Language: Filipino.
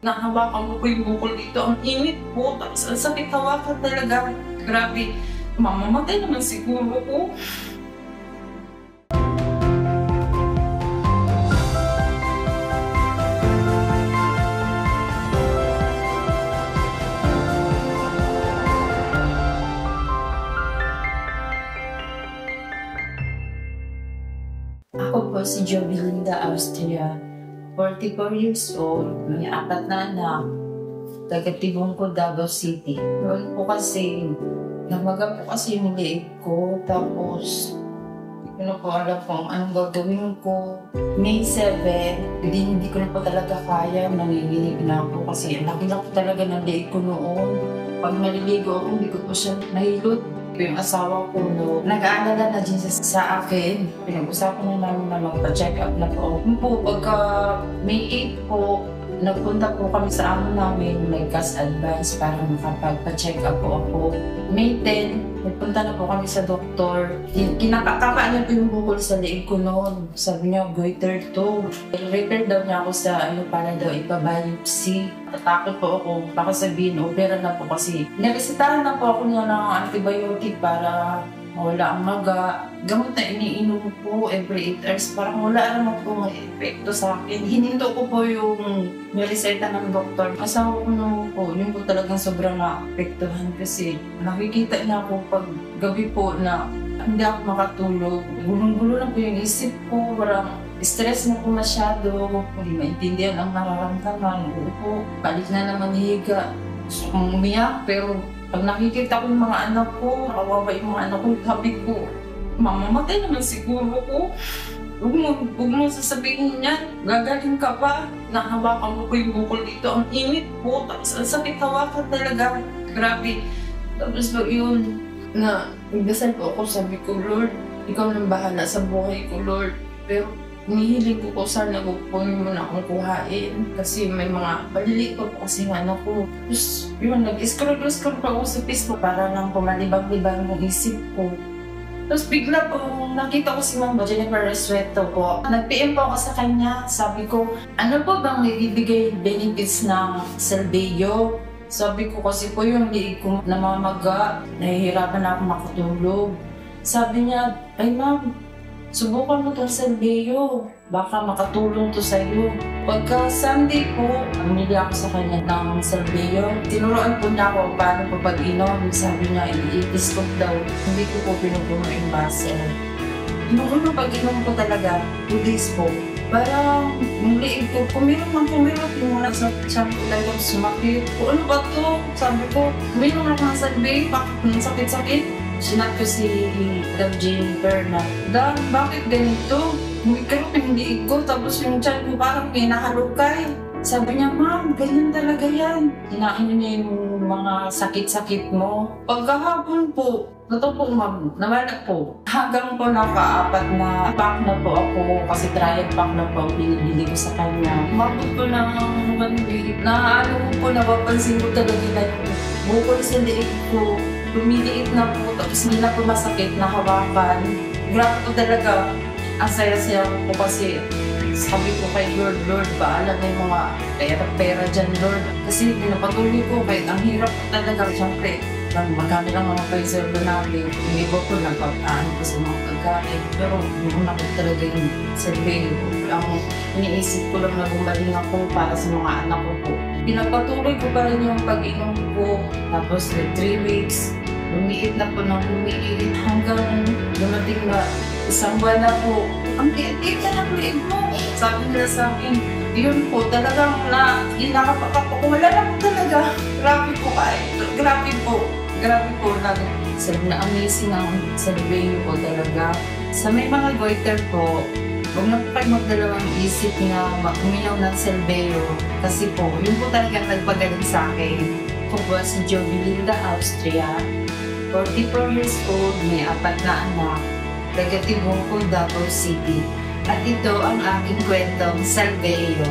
Nahawakan mo po yung bukol dito. Ang init po. Tapos ang sakit hawakan talaga. Grabe. Mamamatay naman siguro ko. Ako po si Jovelinda Austria, 44 years old, may 4 na anak, taga Tibungco, Davao City. Noon po kasi, namaga po kasi yung liig ko, tapos hindi ko alam kung anong gagawin ko. May 7, hindi ko na po talaga kaya, nanginginig na ako kasi laki-laki talaga ng liig ko noon. Pag naliligo ako, hindi ko po siya nahilot. Yung asawa ko, nag-aalala na din sa akin. Pinag-usapan na namin na magpa-check up na po. Po, pagka May 8 po, nagpunta po kami sa amo namin, may cash advance para makapagpa-check up po ako. May 10, nagpunta na po kami sa doktor. Kinakakapaan niya po yung bukol sa liig ko noon. Sabi niya, goiter to. I-refer daw niya ako sa para daw ipa-biopsy. Natakot po ako, baka sabihin, opera na po kasi. Naresetahan na po ako niya ng antibiotic para mawala ang maga. Gamot na iniinom po every 8 hours. Parang wala naman po may epekto sa akin. Hininto ko po yung nireseta ng doktor. Asawa ko naman po, yun po talagang sobrang naapektuhan kasi nakikita niya ako pag gabi po na hindi ako makatulog. Gulong-gulo na po yung isip ko. Parang stress na po masyado. Hindi maintindihan ang nararamdaman. Upo, balik na naman higa. Gusto kong umiyak pero pag nakikita ko yung mga anak ko, nakawawa yung mga anak ko, sabi ko, mamamatay naman siguro ko. Huwag mo sasabihin niya, gagaling ka pa. Nahawakan mo po yung bukol dito. Ang init po, tapos ang sakit hawakan talaga. Grabe. Tapos yun, nagdasal po ako, sabi ko, Lord, ikaw nang bahala sa buhay ko, Lord. Pero hinihiling ko sana kukunin mo na akong kuhain kasi may mga paliliit pa po kasi ng anak ko. Tapos yun, nag-scroll pa ako sa Facebook para lang pumalibang-libang yung isip ko. Tapos bigla po nakita ko si Ma'am Jennifer Resueto po. Nag-PM po ako sa kanya. Sabi ko, ano po bang ibibigay benefits ng Salveyo? Sabi ko kasi po yung liig ko namamaga, nahihirapan na ako makatulog. Sabi niya, ay ma'am, subukan mo itong Salveyo. Baka makatulong to sa'yo. Pagka Sunday po, namili ako sa kanya ng Salveyo. Tinuruan po niya ako paano po pag-inom. Sabi niya, i-discount daw. Hindi ko po pinupuno yung base. Tinuruan pag-inom ko talaga, 2 days po. Parang liig ko, kuminom yung muna sa shampoo dahil ako sumakit. Ano ba to? Sabi ko, kuminom ako ng Salveyo, bakit ng sakit-sakit? Sinat ko si Dam Jennifer na, Dam, bakit ganito? Hindi ko, tapos yung tiyan ko parang pinahalukay. Sabi niya, ma'am, ganyan talaga yan. Hinain niya yung mga sakit-sakit mo. Pagkahapon po, totoo po ma'am, nawala po. Hanggang po naka-4 na pack na po ako, kasi trial pack na po ang binibili ko sa kanya. Umabot po ng bandit na napapansin ko talaga na yung bukol sa liig ko. Lumiliit na po, tapos hindi na po masakit na hawakan. Grabe po talaga. Ang saya-saya ko kasi sabi ko kay Lord, baala na yung mga pera dyan, Lord. Kasi pinapatuloy ko kahit ang hirap po talaga. Siyempre, magkano lang mga paiserdo namin. Yung iba po nagpapaan ko sa mga pagkain. Pero yung una ko talaga yung Salveyo. Ang iniisip ko lang na gumaling ako para sa mga anak ko po. Pinapatuloy ko pa rin yung pag-inom ko. Tapos 3 weeks, lumiit na po ng lumiit hanggang dumating na 1 buwan na po. Ang liit na ng liit mo. Sabi nila sa akin, yun po, talagang nakapakap ko. Wala na po talaga. Grabe po Grabe po. Na-amazing ang Salveyo po talaga. Sa may mga goiter po, huwag na po kayo magdalawang isip na uminom ng Salveyo. Kasi po, yun po talagang nagpagaling sa akin. Ako po si Jovelinda Austria, 44 years old, may 4 na anak, taga Tibungco, Davao City. At ito ang aking kwentong Salveyo.